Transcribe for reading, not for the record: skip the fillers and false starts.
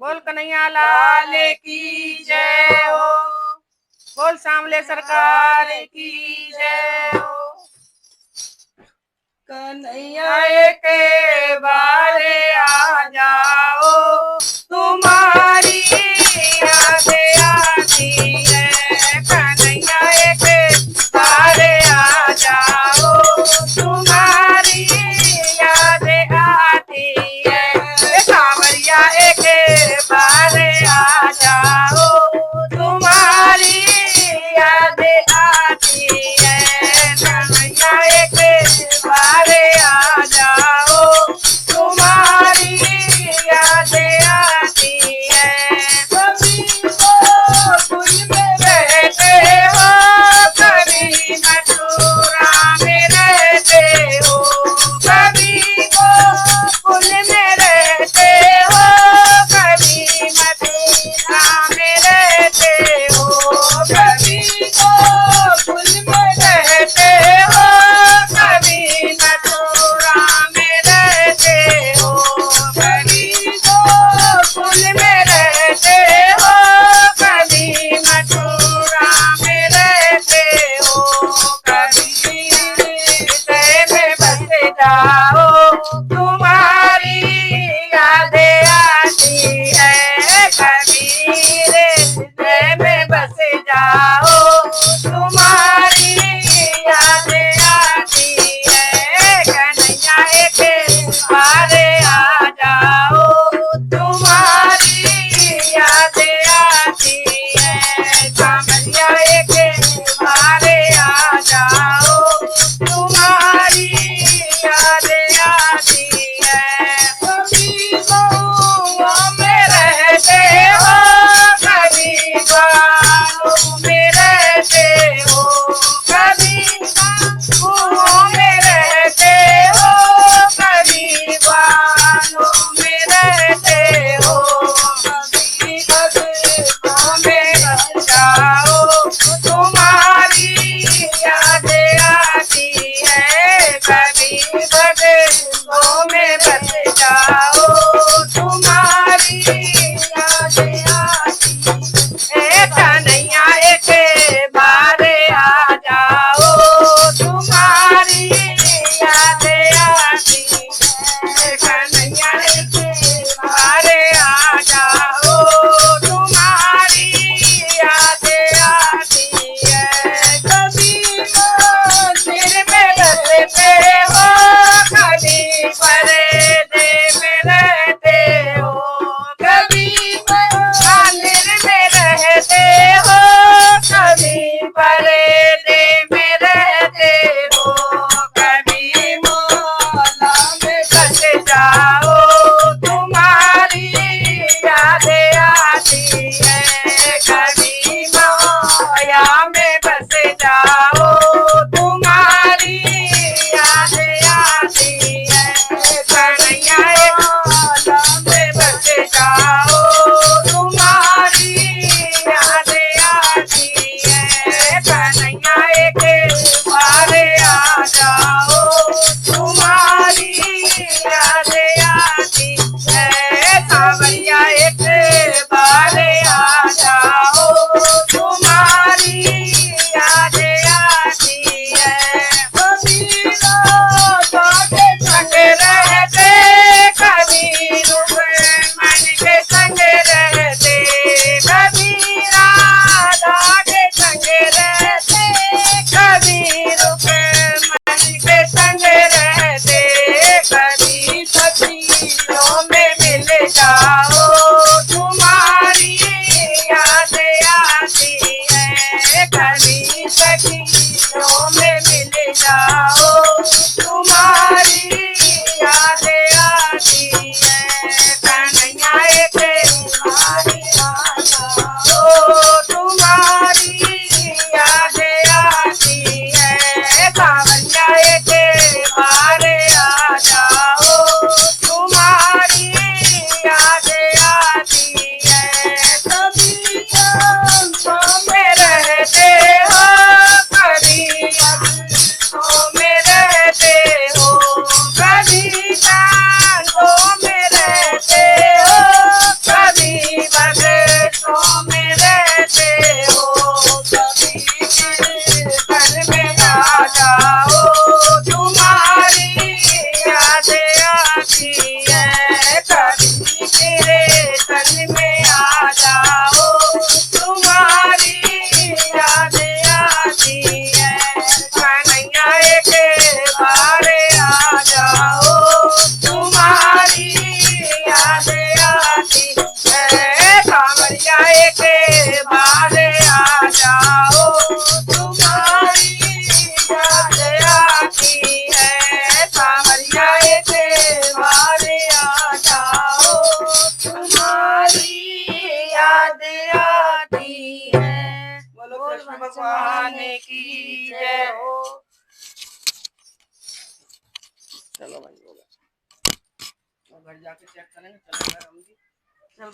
बोल कन्हैया लाल की जय हो। बोल सांवले सरकार की जय हो। कन्हैया के बारे आ जाओ, तुम्हारी यादें आती है। कन्हैया के बारे आ जाओ, तुम्हारी यादें आती है। सांवरिया के बारे आ जाओ, तुम्हारी यादें आती है। कन्हैया के बारे आ जाओ, तुम्हारी यादें आती है। कभी गोकुल में रहते हो, कभी मथुरा में रहते हो। कभी गोकुल में रहते हो, याद आती है। बोलो कृष्ण भगवान की जय हो। चलो भाई, होगा घर जाके चेक करेंगे, चलो घर हम भी। चल भाई।